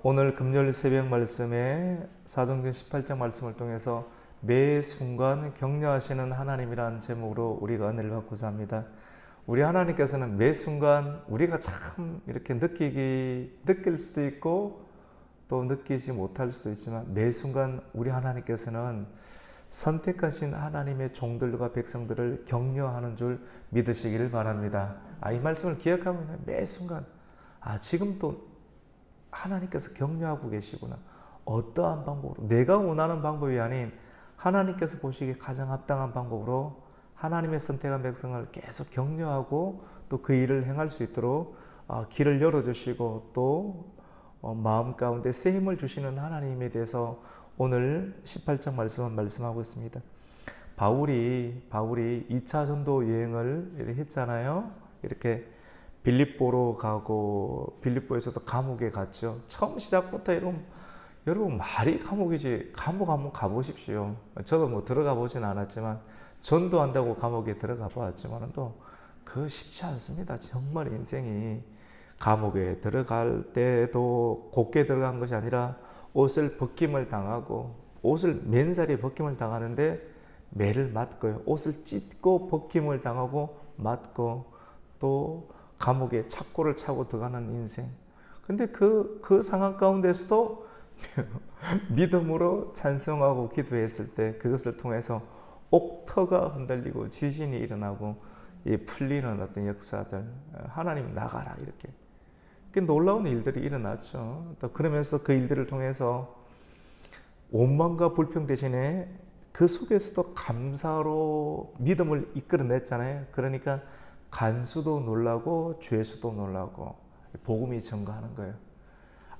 오늘 금요일 새벽 말씀에 사도행전 18장 말씀을 통해서 매 순간 격려하시는 하나님이라는 제목으로 우리가 은혜를 받고자 합니다. 우리 하나님께서는 매 순간 우리가 참 이렇게 느낄 수도 있고 또 느끼지 못할 수도 있지만 매 순간 우리 하나님께서는 선택하신 하나님의 종들과 백성들을 격려하는 줄 믿으시기를 바랍니다. 이 말씀을 기억하고 있는 매 순간 지금 또 하나님께서 격려하고 계시구나. 어떠한 방법으로, 내가 원하는 방법이 아닌 하나님께서 보시기에 가장 합당한 방법으로 하나님의 선택한 백성을 계속 격려하고 또 그 일을 행할 수 있도록 길을 열어주시고 또 마음 가운데 새 힘을 주시는 하나님에 대해서 오늘 18장 말씀은 말씀하고 있습니다. 바울이 2차 전도 여행을 했잖아요. 이렇게 빌립보로 가고 빌립보에서도 감옥에 갔죠. 처음 시작부터 여러분 말이 감옥이지. 감옥 한번 가보십시오. 저도 뭐 들어가 보진 않았지만 전도한다고 감옥에 들어가 보았지만 또 그거 쉽지 않습니다. 정말 인생이 감옥에 들어갈 때도 곱게 들어간 것이 아니라 옷을 벗김을 당하고 옷을 맨살에 벗김을 당하는데 매를 맞고요. 옷을 찢고 벗김을 당하고 맞고 또 감옥에 착고를 차고 들어가는 인생. 근데 그 상황 가운데서도 믿음으로 찬송하고 기도했을 때 그것을 통해서 옥터가 흔들리고 지진이 일어나고 풀리는 어떤 역사들, 하나님 나가라 이렇게 놀라운 일들이 일어났죠. 또 그러면서 그 일들을 통해서 원망과 불평 대신에 그 속에서도 감사로 믿음을 이끌어냈잖아요. 그러니까 간수도 놀라고 죄수도 놀라고 복음이 증거하는 거예요.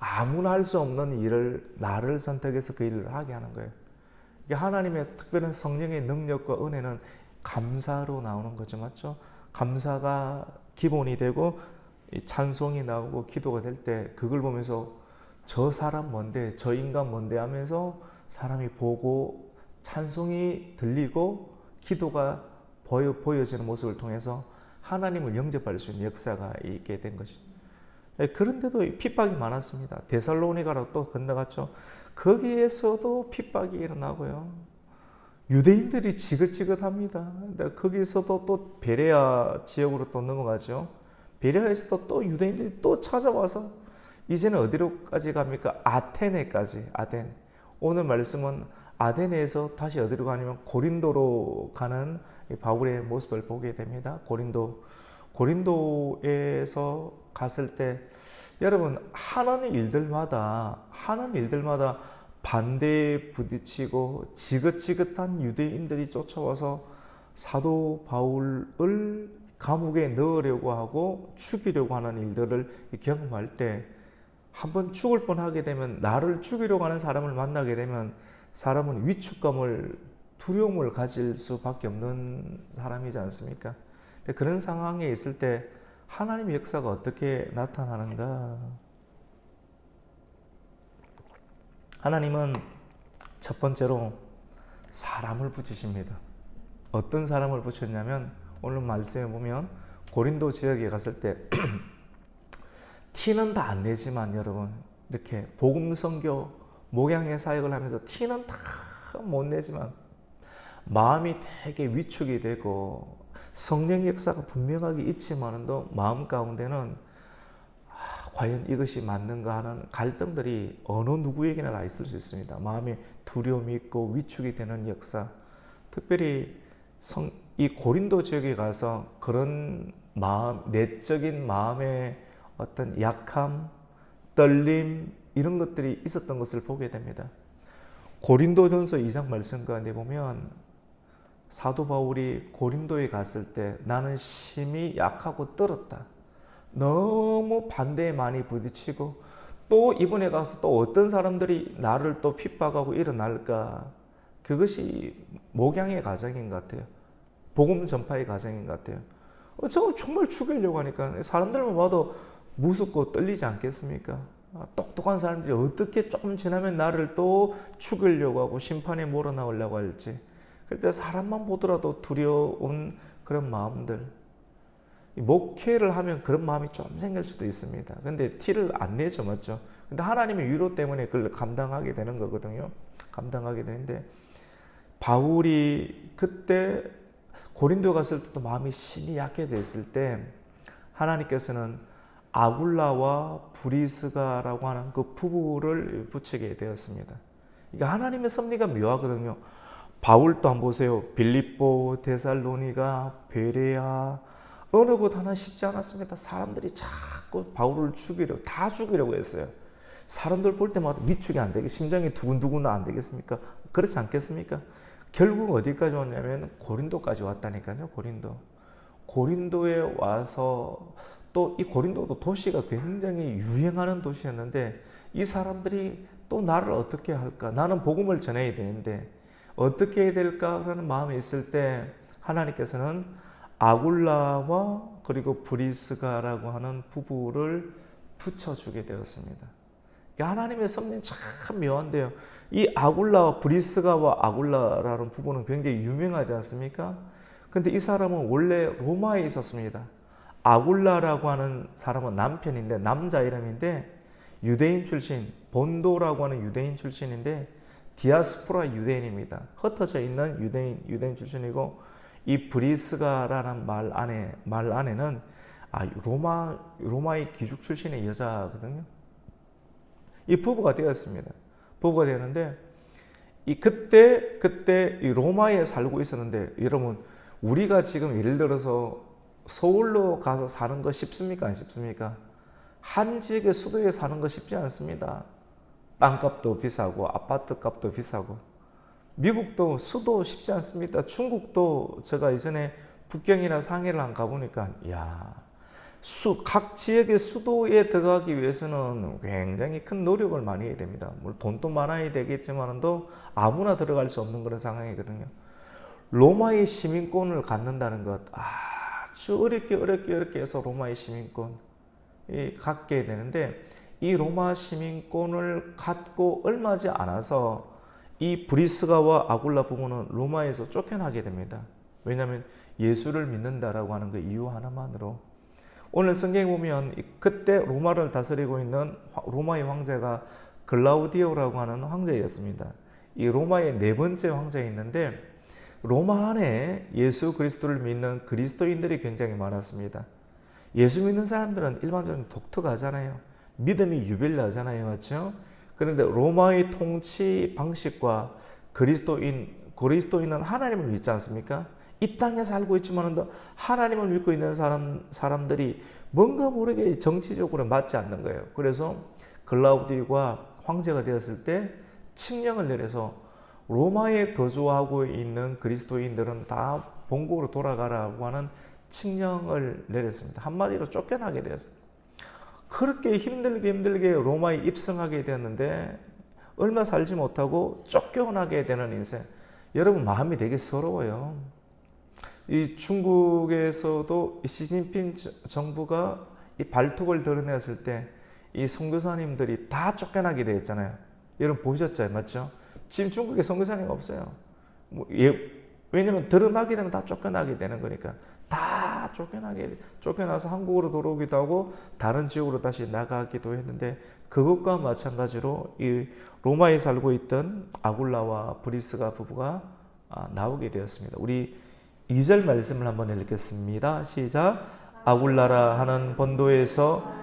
아무나 할 수 없는 일을 나를 선택해서 그 일을 하게 하는 거예요. 하나님의 특별한 성령의 능력과 은혜는 감사로 나오는 거죠. 맞죠? 감사가 기본이 되고 찬송이 나오고 기도가 될 때 그걸 보면서 저 사람 뭔데, 저 인간 뭔데 하면서 사람이 보고 찬송이 들리고 기도가 보여지는 모습을 통해서 하나님을 영접할 수 있는 역사가 있게 된 것이죠. 그런데도 핍박이 많았습니다. 데살로니가로 또 건너갔죠. 거기에서도 핍박이 일어나고요. 유대인들이 지긋지긋합니다. 거기서도 또 베레아 지역으로 또 넘어가죠. 베레아에서도 또 유대인들이 또 찾아와서 이제는 어디로까지 갑니까? 아테네까지. 아테네. 오늘 말씀은 아테네에서 다시 어디로 가냐면 고린도로 가는 바울의 모습을 보게 됩니다. 고린도에서 갔을 때 여러분 하는 일들마다 반대에 부딪히고 지긋지긋한 유대인들이 쫓아와서 사도 바울을 감옥에 넣으려고 하고 죽이려고 하는 일들을 경험할 때 한번 죽을 뻔하게 되면 나를 죽이려고 하는 사람을 만나게 되면 사람은 위축감을 두려움을 가질 수밖에 없는 사람이지 않습니까? 그런 상황에 있을 때 하나님의 역사가 어떻게 나타나는가? 하나님은 첫 번째로 사람을 붙이십니다. 어떤 사람을 붙였냐면 오늘 말씀에 보면 고린도 지역에 갔을 때 티는 다 안 내지만 여러분 이렇게 복음 선교 목양의 사역을 하면서 티는 다 못 내지만 마음이 되게 위축이 되고 성령의 역사가 분명하게 있지만도 마음 가운데는 과연 이것이 맞는가 하는 갈등들이 어느 누구에게나 다 있을 수 있습니다. 마음에 두려움이 있고 위축이 되는 역사. 특별히 이 고린도 지역에 가서 그런 내적인 마음의 어떤 약함, 떨림 이런 것들이 있었던 것을 보게 됩니다. 고린도전서 2장 말씀 가운데 보면 사도 바울이 고린도에 갔을 때 나는 심히 약하고 떨었다. 너무 반대에 많이 부딪히고 또 이번에 가서 또 어떤 사람들이 나를 또 핍박하고 일어날까. 그것이 목양의 과정인 것 같아요. 복음 전파의 과정인 것 같아요. 저거 정말 죽이려고 하니까 사람들만 봐도 무섭고 떨리지 않겠습니까? 똑똑한 사람들이 어떻게 조금 지나면 나를 또 죽이려고 하고 심판에 몰아넣으려고 할지. 그때 사람만 보더라도 두려운 그런 마음들. 목회를 하면 그런 마음이 좀 생길 수도 있습니다. 근데 티를 안 내죠, 맞죠? 근데 하나님의 위로 때문에 그걸 감당하게 되는 거거든요. 감당하게 되는데 바울이 그때 고린도 갔을 때도 마음이 심히 약해져 있을 때 하나님께서는 아굴라와 브리스가라고 하는 그 부부를 붙이게 되었습니다. 이게 하나님의 섭리가 묘하거든요. 바울도 한번 보세요. 빌립보, 데살로니가, 베레아 어느 곳 하나 쉽지 않았습니다. 사람들이 자꾸 바울을 다 죽이려고 했어요. 사람들 볼 때마다 미축이 안 되게 심장이 두근두근 안 되겠습니까? 그렇지 않겠습니까? 결국 어디까지 왔냐면 고린도까지 왔다니까요. 고린도에 와서 또 이 고린도도 도시가 굉장히 유행하는 도시였는데 이 사람들이 또 나를 어떻게 할까? 나는 복음을 전해야 되는데 어떻게 해야 될까라는 마음이 있을 때 하나님께서는 아굴라와 그리고 브리스가라고 하는 부부를 붙여주게 되었습니다. 하나님의 섭리는 참 묘한데요. 이 아굴라와 브리스가와 아굴라라는 부부는 굉장히 유명하지 않습니까? 근데 이 사람은 원래 로마에 있었습니다. 아굴라라고 하는 사람은 남편인데 남자 이름인데 유대인 출신, 본도라고 하는 유대인 출신인데 디아스포라 유대인입니다. 흩어져 있는 유대인 출신이고 이 브리스가라는 말 안에는 로마의 귀족 출신의 여자거든요. 이 부부가 되었습니다. 부부가 되었는데 그때 이 로마에 살고 있었는데 여러분 우리가 지금 예를 들어서 서울로 가서 사는 거 쉽습니까? 안 쉽습니까? 한 지역의 수도에 사는 거 쉽지 않습니다. 땅값도 비싸고 아파트 값도 비싸고 미국도 수도 쉽지 않습니다. 중국도 제가 예전에 북경이나 상해를 안 가보니까 각 지역의 수도에 들어가기 위해서는 굉장히 큰 노력을 많이 해야 됩니다. 물론 돈도 많아야 되겠지만도 아무나 들어갈 수 없는 그런 상황이거든요. 로마의 시민권을 갖는다는 것 아주 어렵게 해서 로마의 시민권 갖게 되는데 이 로마 시민권을 갖고 얼마지 않아서 이 브리스가와 아굴라 부부는 로마에서 쫓겨나게 됩니다. 왜냐하면 예수를 믿는다라고 하는 그 이유 하나만으로. 오늘 성경에 보면 그때 로마를 다스리고 있는 로마의 황제가 글라우디오라고 하는 황제였습니다. 이 로마의 네 번째 황제였는데 로마 안에 예수 그리스도를 믿는 그리스도인들이 굉장히 많았습니다. 예수 믿는 사람들은 일반적으로 독특하잖아요. 믿음이 유별나잖아요. 맞죠? 그런데 로마의 통치 방식과 그리스도인은 하나님을 믿지 않습니까? 이 땅에 살고 있지만 하나님을 믿고 있는 사람들이 뭔가 모르게 정치적으로 맞지 않는 거예요. 그래서 글라우디오가 황제가 되었을 때 칙령을 내려서 로마에 거주하고 있는 그리스도인들은 다 본국으로 돌아가라고 하는 칙령을 내렸습니다. 한마디로 쫓겨나게 되었습니다. 그렇게 힘들게 로마에 입성하게 되었는데 얼마 살지 못하고 쫓겨나게 되는 인생. 여러분 마음이 되게 서러워요. 이 중국에서도 시진핑 정부가 이 발톱을 드러냈을 때 이 선교사님들이 다 쫓겨나게 되었잖아요. 여러분 보셨죠? 맞죠? 지금 중국에 선교사님이 없어요. 왜냐면 드러나게 되면 다 쫓겨나게 되는 거니까 다 쫓겨나서 한국으로 돌아오기도 하고 다른 지역으로 다시 나가기도 했는데 그것과 마찬가지로 이 로마에 살고 있던 아굴라와 브리스가 부부가 나오게 되었습니다. 우리 2절 말씀을 한번 읽겠습니다. 시작. 아굴라라 하는 본도에서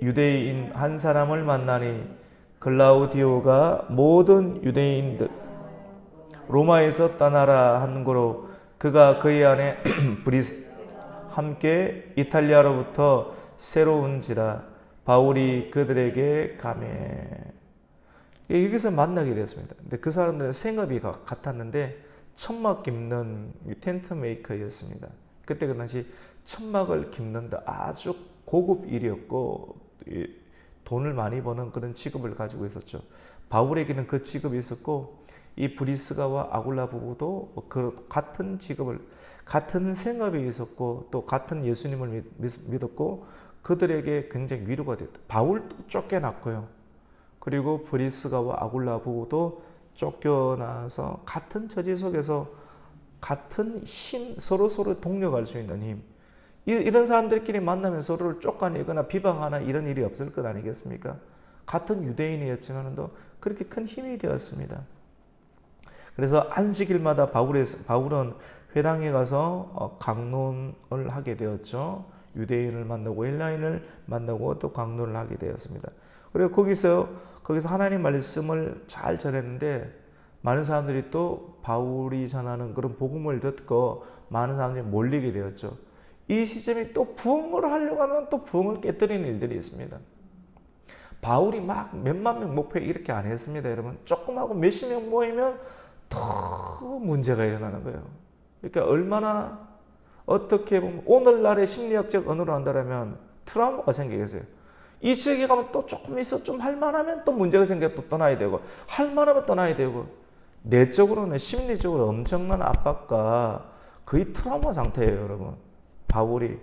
유대인 한 사람을 만나니 글라우디오가 모든 유대인들 로마에서 떠나라 한 거로 그가 그의 아내 브리스 함께 이탈리아로부터 새로운지라 바울이 그들에게 가매. 여기서 만나게 되었습니다. 근데 그 사람들은 생업이 같았는데 천막 깁는 텐트 메이커였습니다. 그때 그 당시 천막을 깁는데 아주 고급 일이었고 돈을 많이 버는 그런 직업을 가지고 있었죠. 바울에게는 그 직업이 있었고 이 브리스가와 아굴라 부부도 그 같은 직업을 같은 생업이 있었고 또 같은 예수님을 믿었고 그들에게 굉장히 위로가 됐다. 바울도 쫓겨났고요. 그리고 브리스가와 아굴라 부부도 쫓겨나서 같은 처지 속에서 같은 힘, 서로 동력할 수 있는 힘. 이런 사람들끼리 만나면 서로를 쫓아내거나 비방하나 이런 일이 없을 것 아니겠습니까? 같은 유대인이었지만도 그렇게 큰 힘이 되었습니다. 그래서 안식일마다 바울은 회당에 가서 강론을 하게 되었죠. 유대인을 만나고 헬라인을 만나고 또 강론을 하게 되었습니다. 그리고 거기서 하나님 말씀을 잘 전했는데 많은 사람들이 또 바울이 전하는 그런 복음을 듣고 많은 사람들이 몰리게 되었죠. 이 시점이 또 부흥을 하려고 하면 또 부흥을 깨뜨리는 일들이 있습니다. 바울이 막 몇만 명 목표에 이렇게 안 했습니다, 여러분. 조금 하고 몇십 명 모이면 더 문제가 일어나는 거예요. 그러니까 얼마나 어떻게 보면 오늘날의 심리학적 언어로 한다면 트라우마가 생기겠어요. 이 지역에 가면 또 조금 있어 좀 할만하면 또 문제가 생겨 또 떠나야 되고 할만하면 떠나야 되고 내적으로는 심리적으로 엄청난 압박과 거의 트라우마 상태예요, 여러분. 바울이.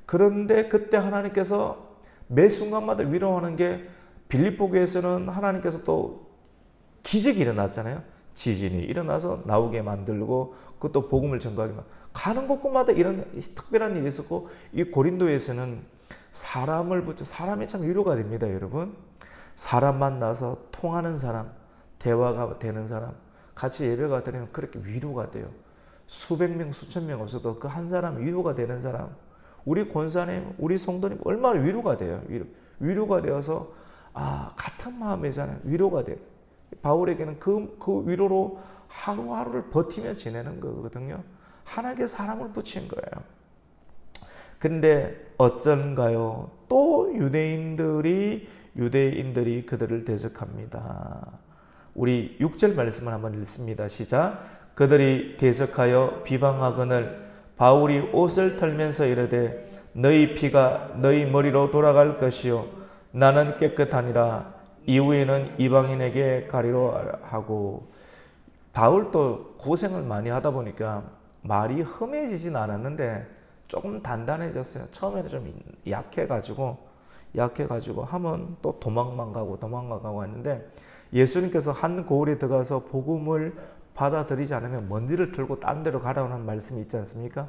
그런데 그때 하나님께서 매 순간마다 위로하는 게 빌립보 교회에서는 하나님께서 또 기적이 일어났잖아요. 지진이 일어나서 나오게 만들고 그것도 복음을 전가하게 가는 곳곳마다 이런 특별한 일이 있었고 이 고린도에서는 사람이 참 위로가 됩니다, 여러분. 사람 만나서 통하는 사람, 대화가 되는 사람, 같이 예배가 드리면 그렇게 위로가 돼요. 수백 명, 수천 명 없어도 그 한 사람 위로가 되는 사람. 우리 권사님, 우리 성도님 얼마나 위로가 돼요. 위로가 되어서 같은 마음이잖아요. 위로가 돼요. 바울에게는 그 위로로 하루하루를 버티며 지내는 거거든요. 하나님께 사람을 붙인 거예요. 그런데 어쩐가요? 또 유대인들이 그들을 대적합니다. 우리 6절 말씀을 한번 읽습니다. 시작. 그들이 대적하여 비방하거늘 바울이 옷을 털면서 이르되 너희 피가 너희 머리로 돌아갈 것이요 나는 깨끗하니라. 이후에는 이방인에게 가리라 하고. 바울도 고생을 많이 하다 보니까 말이 험해지진 않았는데 조금 단단해졌어요. 처음에는 좀 약해가지고 하면 또 도망만 가고 했는데 예수님께서 한 고을에 들어가서 복음을 받아들이지 않으면 먼지를 털고 딴 데로 가라는 말씀이 있지 않습니까?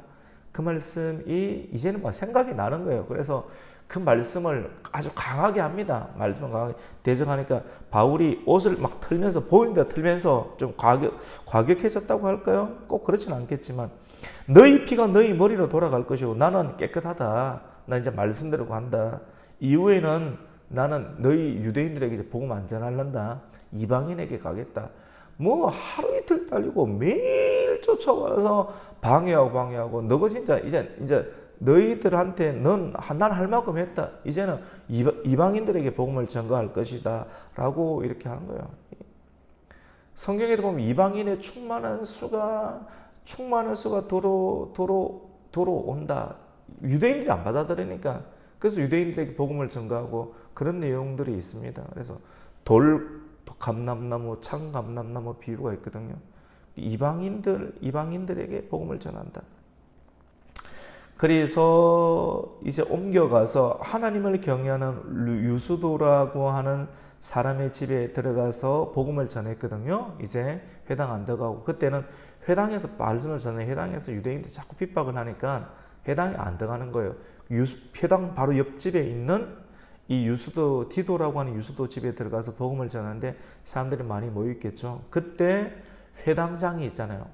그 말씀이 이제는 막 생각이 나는 거예요. 그래서 그 말씀을 아주 강하게 합니다. 말씀을 강하게 대적하니까 바울이 옷을 막 털면서 보이는 데 털면서 좀 과격해졌다고 할까요? 꼭 그렇진 않겠지만 너희 피가 너희 머리로 돌아갈 것이고 나는 깨끗하다. 나 이제 말씀대로 간다. 이후에는 나는 너희 유대인들에게 이제 복음 안 전할란다. 이방인에게 가겠다. 뭐 하루 이틀 딸리고 매일 쫓아와서 방해하고 너가 진짜 이제 너희들한테 난 할 만큼 했다. 이제는 이방인들에게 복음을 전가할 것이다. 라고 이렇게 하는 거예요. 성경에도 보면 이방인의 충만한 수가 도로 온다. 유대인들이 안 받아들이니까. 그래서 유대인들에게 복음을 전가하고 그런 내용들이 있습니다. 그래서 감람나무, 참감람나무 비유가 있거든요. 이방인들에게 복음을 전한다. 그래서 이제 옮겨가서 하나님을 경외하는 유수도라고 하는 사람의 집에 들어가서 복음을 전했거든요. 이제 회당 안 들어가고 그때는 회당에서 말씀을 전해 회당에서 유대인들이 자꾸 핍박을 하니까 회당에 안 들어가는 거예요. 회당 바로 옆집에 있는 이 유수도 디도라고 하는 유수도 집에 들어가서 복음을 전하는데 사람들이 많이 모여 있겠죠. 그때 회당장이 있잖아요.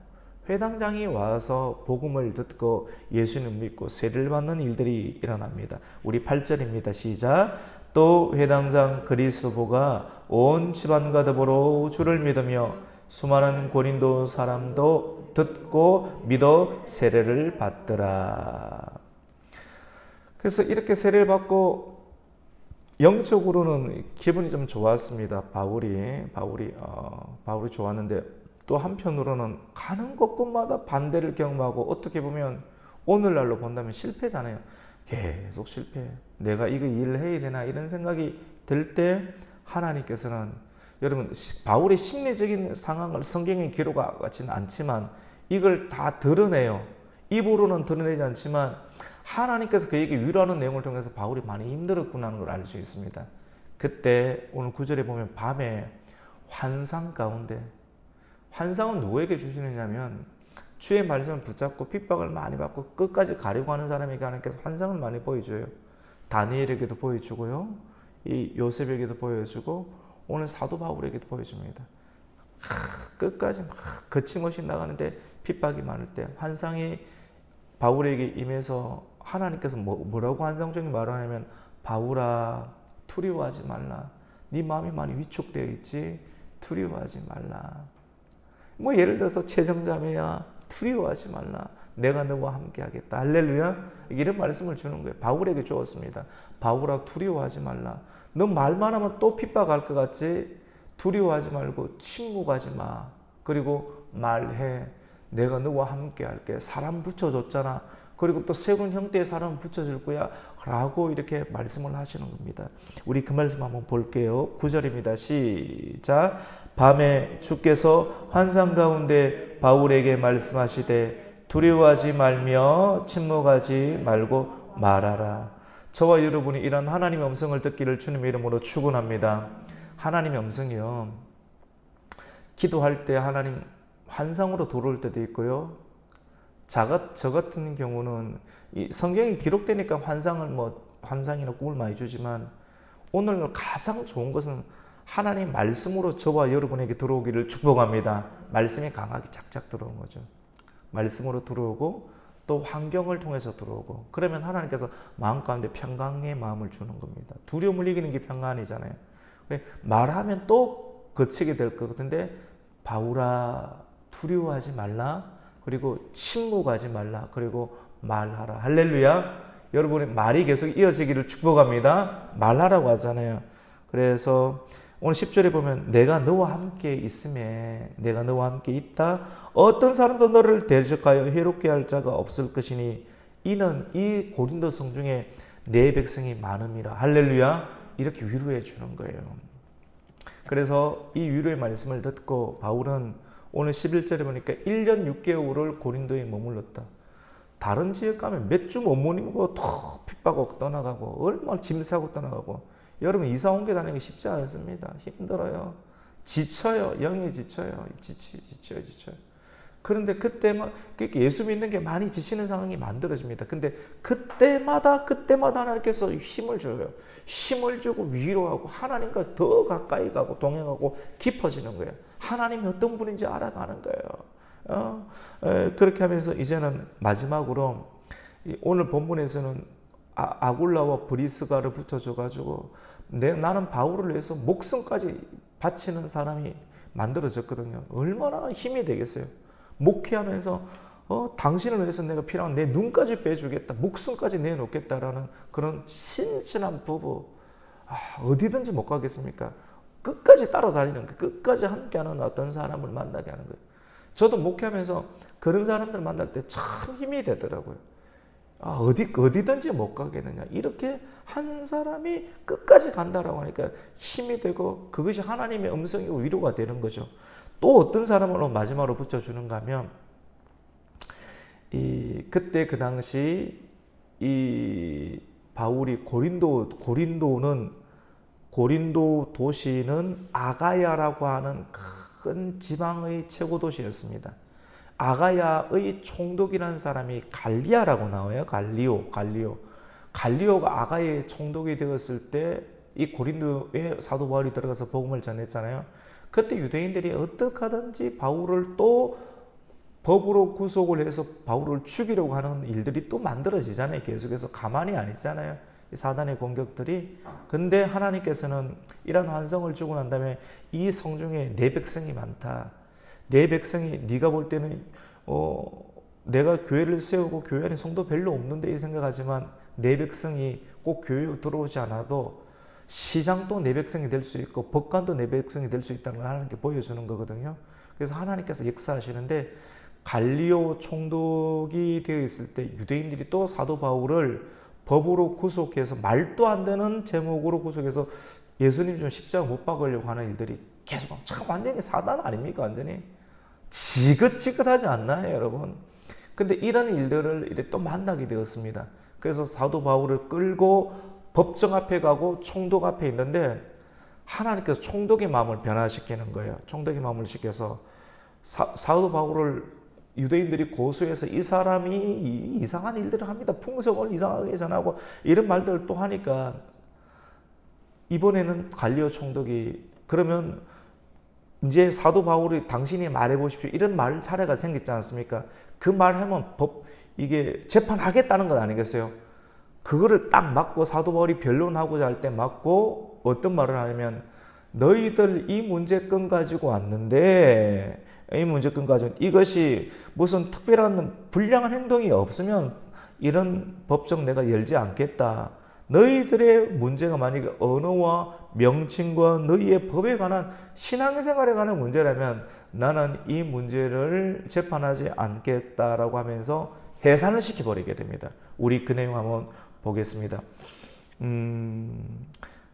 회당장이 와서 복음을 듣고 예수님 믿고 세례를 받는 일들이 일어납니다. 우리 8절입니다. 시작. 또 회당장 그리스도가 온 집안과 더불어 주를 믿으며 수많은 고린도 사람도 듣고 믿어 세례를 받더라. 그래서 이렇게 세례를 받고 영적으로는 기분이 좀 좋았습니다. 바울이 좋았는데 또 한편으로는 가는 곳곳마다 반대를 경험하고 어떻게 보면 오늘날로 본다면 실패잖아요. 계속 실패. 내가 이거 일을 해야 되나 이런 생각이 들 때 하나님께서는 여러분 바울의 심리적인 상황을 성경에 기록하지는 않지만 이걸 다 드러내요. 입으로는 드러내지 않지만 하나님께서 그에게 위로하는 내용을 통해서 바울이 많이 힘들었구나 하는 걸 알 수 있습니다. 그때 오늘 9절에 보면 밤에 환상 가운데 환상은 누구에게 주시느냐면 주의 말씀을 붙잡고 핍박을 많이 받고 끝까지 가려고 하는 사람에게 하나님께서 환상을 많이 보여줘요. 다니엘에게도 보여주고요. 이 요셉에게도 보여주고 오늘 사도 바울에게도 보여줍니다. 끝까지 막 거침없이 나가는데 핍박이 많을 때 환상이 바울에게 임해서 하나님께서 뭐라고 환상적인 말을 하냐면 바울아 두려워하지 말라. 네 마음이 많이 위축되어 있지. 두려워하지 말라. 뭐 예를 들어서 최정자매야 두려워하지 말라. 내가 너와 함께 하겠다. 할렐루야. 이런 말씀을 주는 거예요. 바울에게 주었습니다. 바울아 두려워하지 말라. 너 말만 하면 또 핍박할 것 같지? 두려워하지 말고 침묵하지 마. 그리고 말해. 내가 너와 함께 할게. 사람 붙여줬잖아. 그리고 또 세군 형태의 사람 붙여줄 거야. 라고 이렇게 말씀을 하시는 겁니다. 우리 그 말씀 한번 볼게요. 9절입니다. 시작. 밤에 주께서 환상 가운데 바울에게 말씀하시되 두려워하지 말며 침묵하지 말고 말하라. 저와 여러분이 이런 하나님의 음성을 듣기를 주님의 이름으로 축원합니다. 하나님의 음성이요. 기도할 때 하나님 환상으로 들어올 때도 있고요. 저 같은 경우는 이 성경이 기록되니까 환상이나 꿈을 많이 주지만 오늘 가장 좋은 것은 하나님 말씀으로 저와 여러분에게 들어오기를 축복합니다. 말씀이 강하게 쫙쫙 들어오는 거죠. 말씀으로 들어오고 또 환경을 통해서 들어오고 그러면 하나님께서 마음 가운데 평강의 마음을 주는 겁니다. 두려움을 이기는 게 평안이잖아요. 말하면 또 거치게 될 것 같은데 바울아 두려워하지 말라. 그리고 침묵하지 말라. 그리고 말하라. 할렐루야. 여러분의 말이 계속 이어지기를 축복합니다. 말하라고 하잖아요. 그래서 오늘 10절에 보면 내가 너와 함께 있음에 내가 너와 함께 있다. 어떤 사람도 너를 대적하여 해롭게 할 자가 없을 것이니 이는 이 고린도 성 중에 내 백성이 많음이라. 할렐루야. 이렇게 위로해 주는 거예요. 그래서 이 위로의 말씀을 듣고 바울은 오늘 11절에 보니까 1년 6개월을 고린도에 머물렀다. 다른 지역 가면 몇 주 못 머물고 더 핍박하고 떠나가고 얼마나 짐 싸고 떠나가고 여러분 이사 옮겨 다니기 쉽지 않습니다. 힘들어요. 지쳐요. 영이 지쳐요. 지쳐요. 그런데 그때만 예수 믿는 게 많이 지치는 상황이 만들어집니다. 근데 그때마다 하나님께서 힘을 줘요. 힘을 주고 위로하고 하나님과 더 가까이 가고 동행하고 깊어지는 거예요. 하나님이 어떤 분인지 알아가는 거예요. 그렇게 하면서 이제는 마지막으로 오늘 본문에서는 아굴라와 브리스가를 붙여줘가지고 나는 바울을 위해서 목숨까지 바치는 사람이 만들어졌거든요. 얼마나 힘이 되겠어요. 목회하면서 당신을 위해서 내가 필요한 내 눈까지 빼주겠다. 목숨까지 내놓겠다라는 그런 신실한 부부. 어디든지 못 가겠습니까? 끝까지 따라다니는 거예요. 끝까지 함께하는 어떤 사람을 만나게 하는 거예요. 저도 목회하면서 그런 사람들 만날 때 참 힘이 되더라고요. 어디든지 못 가겠느냐. 이렇게 한 사람이 끝까지 간다라고 하니까 힘이 되고 그것이 하나님의 음성이고 위로가 되는 거죠. 또 어떤 사람으로 마지막으로 붙여주는가 하면 그때 그 당시 이 바울이 고린도 도시는 아가야라고 하는 큰 지방의 최고 도시였습니다. 아가야의 총독이라는 사람이 갈리아라고 나와요. 갈리오가 아가야의 총독이 되었을 때 이 고린도에 사도 바울이 들어가서 복음을 전했잖아요. 그때 유대인들이 어떻게 하든지 바울을 또 법으로 구속을 해서 바울을 죽이려고 하는 일들이 또 만들어지잖아요. 계속해서 가만히 안 있잖아요. 사단의 공격들이. 근데 하나님께서는 이런 환상을 주고 난 다음에 이 성 중에 내 백성이 많다. 내 백성이 네가 볼 때는 내가 교회를 세우고 교회 안에 성도 별로 없는데 이 생각하지만 내 백성이 꼭 교회에 들어오지 않아도 시장도 내 백성이 될 수 있고 법관도 내 백성이 될 수 있다는 걸 하나님께 보여주는 거거든요. 그래서 하나님께서 역사하시는데 갈리오 총독이 되어 있을 때 유대인들이 또 사도 바울을 법으로 구속해서 말도 안 되는 제목으로 구속해서 예수님 좀 십자가 못 박으려고 하는 일들이 계속 참 완전히 사단 아닙니까? 완전히 지긋지긋하지 않나요, 여러분? 근데 이런 일들을 이제 또 만나게 되었습니다. 그래서 사도 바울을 끌고 법정 앞에 가고 총독 앞에 있는데 하나님께서 총독의 마음을 변화시키는 거예요. 총독의 마음을 시켜서 사도 바울을 유대인들이 고소해서 이 사람이 이상한 일들을 합니다. 풍속을 이상하게 전하고 이런 말들을 또 하니까 이번에는 갈리오 총독이 그러면 이제 사도 바울이 당신이 말해보십시오 이런 말 차례가 생겼지 않습니까? 그 말하면 이게 재판하겠다는 것 아니겠어요? 그거를 딱 맞고 사도 바울이 변론하고자 할 때 맞고 어떤 말을 하냐면 너희들 이 문제건 가지고 왔는데 이 문제건 가지고 이것이 무슨 특별한 불량한 행동이 없으면 이런 법정 내가 열지 않겠다. 너희들의 문제가 만약에 언어와 명칭과 너희의 법에 관한 신앙생활에 관한 문제라면 나는 이 문제를 재판하지 않겠다라고 하면서 해산을 시켜버리게 됩니다. 우리 그 내용 한번 보겠습니다.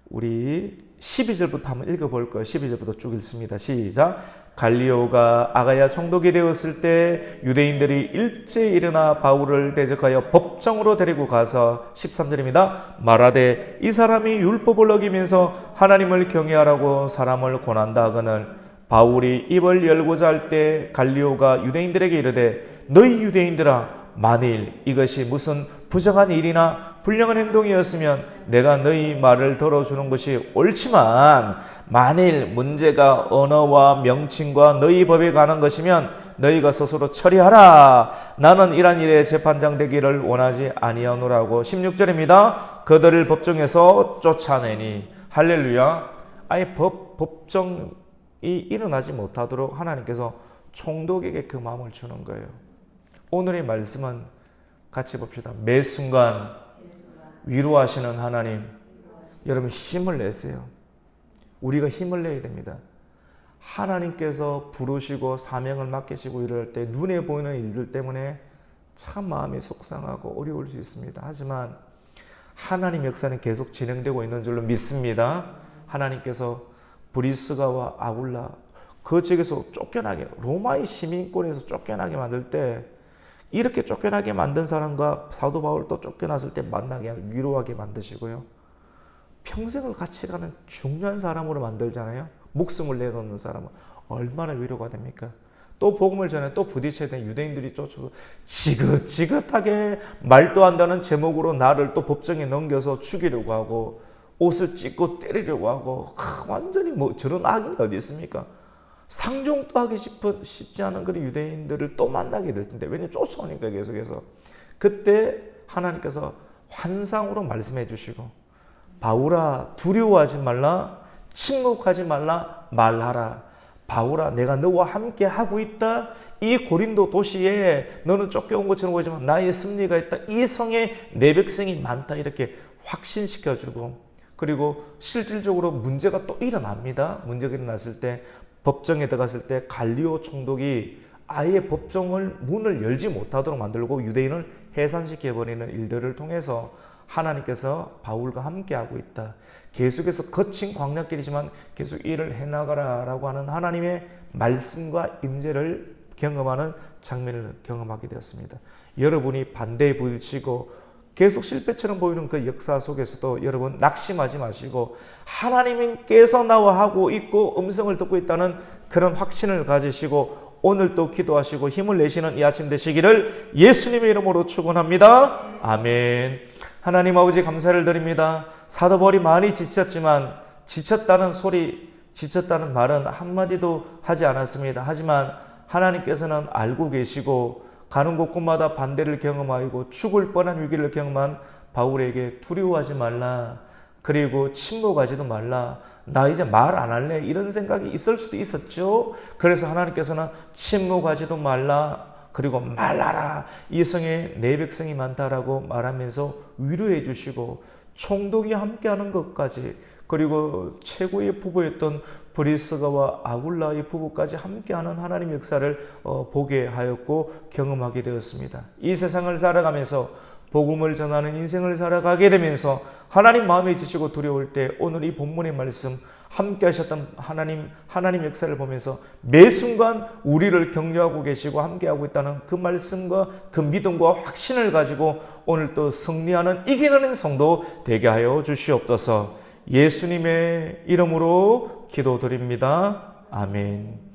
우리 12절부터 한번 읽어볼 거예요. 12절부터 쭉 읽습니다. 시작. 갈리오가 아가야 총독이 되었을 때 유대인들이 일제히 일어나 바울을 대적하여 법정으로 데리고 가서 13절입니다. 말하되 이 사람이 율법을 어기면서 하나님을 경외하라고 사람을 권한다 하거늘 바울이 입을 열고자 할 때 갈리오가 유대인들에게 이르되 너희 유대인들아 만일 이것이 무슨 부정한 일이나 불량한 행동이었으면 내가 너희 말을 들어주는 것이 옳지만 만일 문제가 언어와 명칭과 너희 법에 관한 것이면 너희가 스스로 처리하라. 나는 이란 일에 재판장 되기를 원하지 아니하노라고. 16절입니다. 그들을 법정에서 쫓아내니 할렐루야. 아예 법정이 일어나지 못하도록 하나님께서 총독에게 그 마음을 주는 거예요. 오늘의 말씀은 같이 봅시다. 매 순간 위로하시는 하나님, 여러분 힘을 내세요. 우리가 힘을 내야 됩니다. 하나님께서 부르시고 사명을 맡기시고 이럴 때 눈에 보이는 일들 때문에 참 마음이 속상하고 어려울 수 있습니다. 하지만 하나님 역사는 계속 진행되고 있는 줄로 믿습니다. 하나님께서 브리스가와 아굴라 그 지역에서 쫓겨나게 로마의 시민권에서 쫓겨나게 만들 때 이렇게 쫓겨나게 만든 사람과 사도 바울 또 쫓겨났을 때 만나게 위로하게 만드시고요. 평생을 같이 가는 중요한 사람으로 만들잖아요. 목숨을 내놓는 사람은 얼마나 위로가 됩니까? 또 복음을 전해 또 부딪혀야 되는 유대인들이 쫓아서 지긋지긋하게 말도 안 되는 제목으로 나를 또 법정에 넘겨서 죽이려고 하고 옷을 찢고 때리려고 하고 완전히 뭐 저런 악인이 어디 있습니까? 상종도 하기 쉽지 않은 그런 유대인들을 또 만나게 될 텐데 왜냐면 쫓아오니까 계속해서 그때 하나님께서 환상으로 말씀해 주시고 바울아 두려워하지 말라 침묵하지 말라 말하라. 바울아 내가 너와 함께 하고 있다. 이 고린도 도시에 너는 쫓겨온 것처럼 보이지만 나의 승리가 있다. 이 성에 내 백성이 많다. 이렇게 확신시켜주고 그리고 실질적으로 문제가 또 일어납니다. 문제가 일어났을 때 법정에 들어갔을 때 갈리오 총독이 아예 법정을 문을 열지 못하도록 만들고 유대인을 해산시켜버리는 일들을 통해서 하나님께서 바울과 함께하고 있다. 계속해서 거친 광야길이지만 계속 일을 해나가라 라고 하는 하나님의 말씀과 임재를 경험하는 장면을 경험하게 되었습니다. 여러분이 반대에 부딪히고 계속 실패처럼 보이는 그 역사 속에서도 여러분 낙심하지 마시고 하나님께서 나와 하고 있고 음성을 듣고 있다는 그런 확신을 가지시고 오늘 또 기도하시고 힘을 내시는 이 아침 되시기를 예수님의 이름으로 축원합니다. 아멘. 하나님 아버지 감사를 드립니다. 사도 바울이 많이 지쳤지만 지쳤다는 소리, 지쳤다는 말은 한마디도 하지 않았습니다. 하지만 하나님께서는 알고 계시고 가는 곳곳마다 반대를 경험하고 죽을 뻔한 위기를 경험한 바울에게 두려워하지 말라. 그리고 침묵하지도 말라. 나 이제 말 안 할래. 이런 생각이 있을 수도 있었죠. 그래서 하나님께서는 침묵하지도 말라. 그리고 말하라. 이 성에 내 백성이 많다라고 말하면서 위로해 주시고 총독이 함께하는 것까지 그리고 최고의 부부였던 브리스가와 아굴라의 부부까지 함께하는 하나님의 역사를 보게 하였고 경험하게 되었습니다. 이 세상을 살아가면서 복음을 전하는 인생을 살아가게 되면서 하나님 마음에 지치고 두려울 때 오늘 이 본문의 말씀 함께 하셨던 하나님 역사를 보면서 매 순간 우리를 격려하고 계시고 함께하고 있다는 그 말씀과 그 믿음과 확신을 가지고 오늘 또 승리하는 이기는 성도 되게 하여 주시옵소서. 예수님의 이름으로 기도드립니다. 아멘.